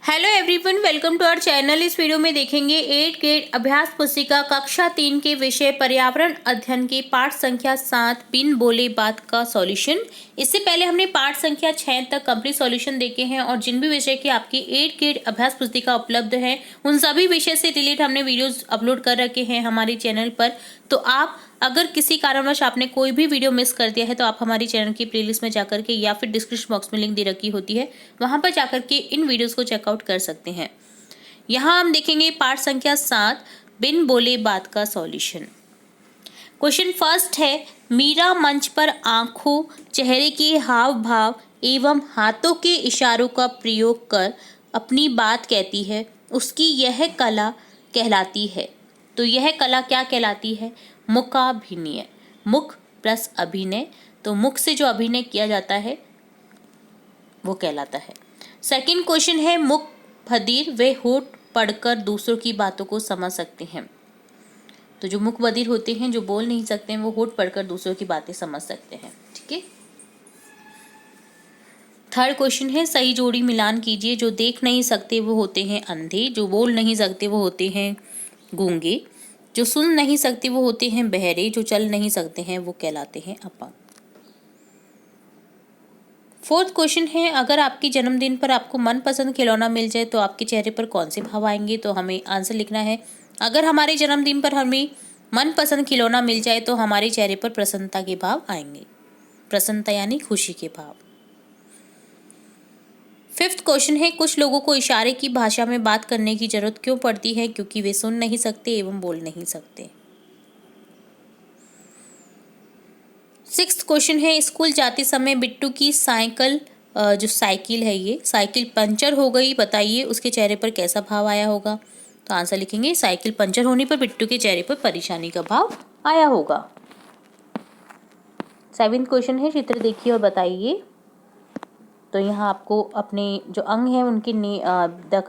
Hello everyone, welcome to our channel. इस video में देखेंगे 8th ग्रेड अभ्यास पुस्तिका कक्षा 3 के विषय पर्यावरण अध्ययन के पाठ संख्या 7 बिन बोले बात का सॉल्यूशन। इससे पहले हमने पाठ संख्या 6 तक कंप्लीट सॉल्यूशन देखे हैं और जिन भी विषय की आपकी 8th ग्रेड अभ्यास पुस्तिका उपलब्ध है उन सभी विषय से रिलेटेड हमने वीडियोज अपलोड कर रखे हैं हमारे चैनल पर। तो आप अगर किसी कारणवश आपने कोई भी वीडियो मिस कर दिया है तो आप हमारी चैनल की प्लेलिस्ट में जाकर के या फिर डिस्क्रिप्शन बॉक्स में लिंक दे रखी होती है, वहां पर जाकर के इन वीडियोस को चेकआउट कर सकते हैं। यहाँ हम देखेंगे पाठ संख्या 7 बिन बोले बात का सॉल्यूशन। क्वेश्चन फर्स्ट है, मीरा मंच पर आंखों, चेहरे के हाव भाव एवं हाथों के इशारों का प्रयोग कर अपनी बात कहती है, उसकी यह कला कहलाती है। तो यह कला क्या कहलाती है? मुखाभिनय। मुख प्लस अभिनय, तो मुख से जो अभिनय किया जाता है वो कहलाता है। सेकंड क्वेश्चन है, मुख बधिर वे होठ पढ़कर दूसरों की बातों को समझ सकते हैं। तो जो मुख बधिर होते हैं, जो बोल नहीं सकते हैं, वो होठ पढ़कर दूसरों की बातें समझ सकते हैं। ठीक है। थर्ड क्वेश्चन है, सही जोड़ी मिलान कीजिए। जो देख नहीं सकते वो होते हैं अंधे, जो बोल नहीं सकते वो होते हैं गूंगे, जो सुन नहीं सकते वो होते हैं बहरे, जो चल नहीं सकते हैं वो कहलाते हैं अपंग। फोर्थ क्वेश्चन है, अगर आपके जन्मदिन पर आपको मनपसंद खिलौना मिल जाए तो आपके चेहरे पर कौन से भाव आएंगे? तो हमें आंसर लिखना है, अगर हमारे जन्मदिन पर हमें मनपसंद खिलौना मिल जाए तो हमारे चेहरे पर प्रसन्नता के भाव आएंगे। प्रसन्नता यानी खुशी के भाव। फिफ्थ क्वेश्चन है, कुछ लोगों को इशारे की भाषा में बात करने की जरूरत क्यों पड़ती है? क्योंकि वे सुन नहीं सकते एवं बोल नहीं सकते। सिक्स्थ क्वेश्चन है, स्कूल जाते समय बिट्टू की साइकिल जो साइकिल है ये साइकिल पंचर हो गई, बताइए उसके चेहरे पर कैसा भाव आया होगा? तो आंसर लिखेंगे, साइकिल पंचर होने पर बिट्टू के चेहरे पर परेशानी का भाव आया होगा। सेवेंथ क्वेश्चन है, चित्र देखिए और बताइए। तो यहाँ आपको अपने जो अंग हैं उनके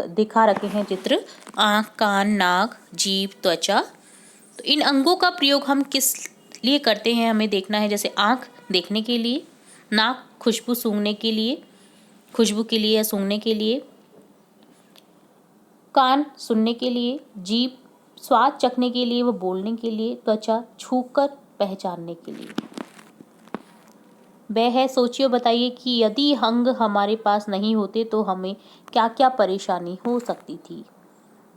दिखा रखे हैं चित्र, आँख, कान, नाक, जीभ, त्वचा। तो इन अंगों का प्रयोग हम किस लिए करते हैं हमें देखना है। जैसे आँख देखने के लिए, नाक खुशबू सूंघने के लिए, खुशबू के लिए या सूंघने के लिए, कान सुनने के लिए, जीभ स्वाद चखने के लिए व बोलने के लिए, त्वचा छूकर पहचानने के लिए। वह है, सोचिए और बताइए कि यदि अंग हमारे पास नहीं होते तो हमें क्या क्या परेशानी हो सकती थी।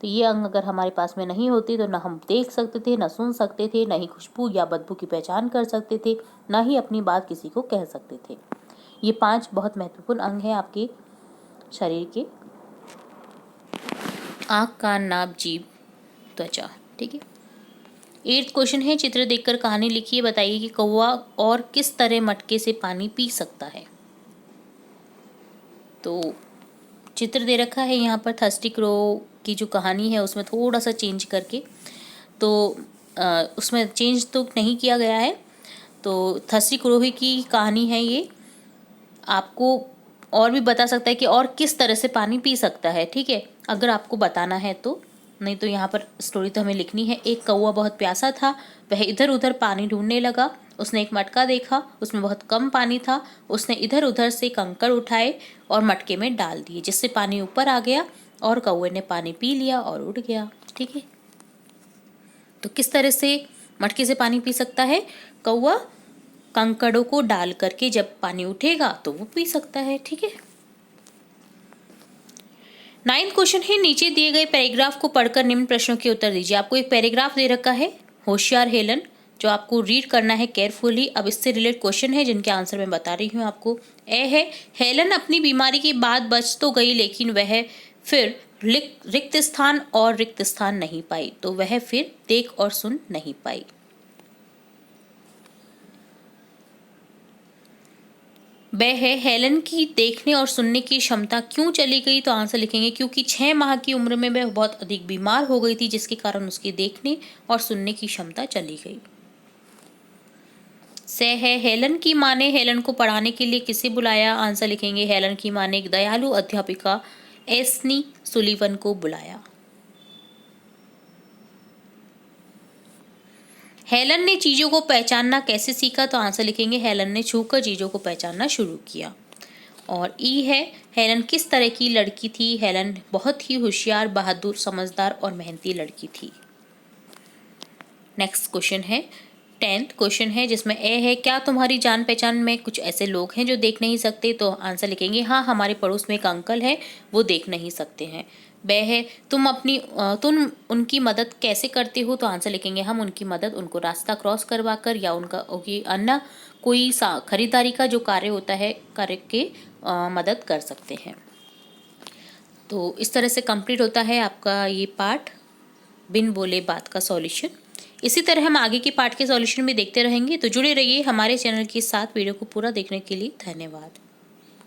तो ये अंग अगर हमारे पास में नहीं होते तो ना हम देख सकते थे, ना सुन सकते थे, ना ही खुशबू या बदबू की पहचान कर सकते थे, ना ही अपनी बात किसी को कह सकते थे। ये 5 बहुत महत्वपूर्ण अंग हैं आपके शरीर के, आँख, कान, नाक, जीभ, त्वचा। ठीक है। 8th क्वेश्चन है, चित्र देखकर कहानी लिखिए, बताइए कि कौवा और किस तरह मटके से पानी पी सकता है। तो चित्र दे रखा है यहाँ पर थर्स्टी क्रो की जो कहानी है उसमें थोड़ा सा चेंज करके, तो उसमें चेंज तो नहीं किया गया है। तो थर्स्टी क्रो ही की कहानी है ये, आपको और भी बता सकता है कि और किस तरह से पानी पी सकता है। ठीक है, अगर आपको बताना है तो, नहीं तो यहाँ पर स्टोरी तो हमें लिखनी है। एक कौवा बहुत प्यासा था, वह इधर उधर पानी ढूंढने लगा। उसने एक मटका देखा, उसमें बहुत कम पानी था। उसने इधर उधर से कंकड़ उठाए और मटके में डाल दिए, जिससे पानी ऊपर आ गया और कौवे ने पानी पी लिया और उड़ गया। ठीक है, तो किस तरह से मटके से पानी पी सकता है? कौवा कंकड़ों को डाल करके जब पानी उठेगा तो वो पी सकता है। ठीक है। 9th क्वेश्चन है, नीचे दिए गए पैराग्राफ को पढ़कर निम्न प्रश्नों के उत्तर दीजिए। आपको एक पैराग्राफ दे रखा है, होशियार हेलन, जो आपको रीड करना है केयरफुली। अब इससे रिलेटेड क्वेश्चन है जिनके आंसर मैं बता रही हूँ आपको। ए है, हेलन अपनी बीमारी के बाद बच तो गई लेकिन वह फिर रिक्त स्थान और रिक्त स्थान नहीं पाई, तो वह फिर देख और सुन नहीं पाई। वह है, हेलन की देखने और सुनने की क्षमता क्यों चली गई? तो आंसर लिखेंगे, क्योंकि 6 माह की उम्र में वह बहुत अधिक बीमार हो गई थी, जिसके कारण उसकी देखने और सुनने की क्षमता चली गई। से है, हेलन की माँ ने हेलन को पढ़ाने के लिए किसे बुलाया? आंसर लिखेंगे, हेलन की माँ ने एक दयालु अध्यापिका एस्नी सुलीवन को बुलाया। हेलन ने चीजों को पहचानना कैसे सीखा? तो आंसर लिखेंगे, हेलन ने छूकर चीजों को पहचानना शुरू किया। और ई है, हेलन किस तरह की लड़की थी? हेलन बहुत ही होशियार, बहादुर, समझदार और मेहनती लड़की थी। नेक्स्ट क्वेश्चन है 10th क्वेश्चन है जिसमें ए है, क्या तुम्हारी जान पहचान में कुछ ऐसे लोग हैं जो देख नहीं सकते? तो आंसर लिखेंगे हाँ, हमारे पड़ोस में एक अंकल है, वो देख नहीं सकते हैं। बे है, तुम उनकी मदद कैसे करते हो? तो आंसर लिखेंगे हम उनकी मदद उनको रास्ता क्रॉस करवा कर या उनकी अन्य कोई खरीदारी का जो कार्य होता है कार्य के मदद कर सकते हैं। तो इस तरह से कंप्लीट होता है आपका ये पार्ट बिन बोले बात का सॉल्यूशन। इसी तरह हम आगे के पार्ट के सॉल्यूशन भी देखते रहेंगे, तो जुड़े रहिए हमारे चैनल के साथ। वीडियो को पूरा देखने के लिए धन्यवाद।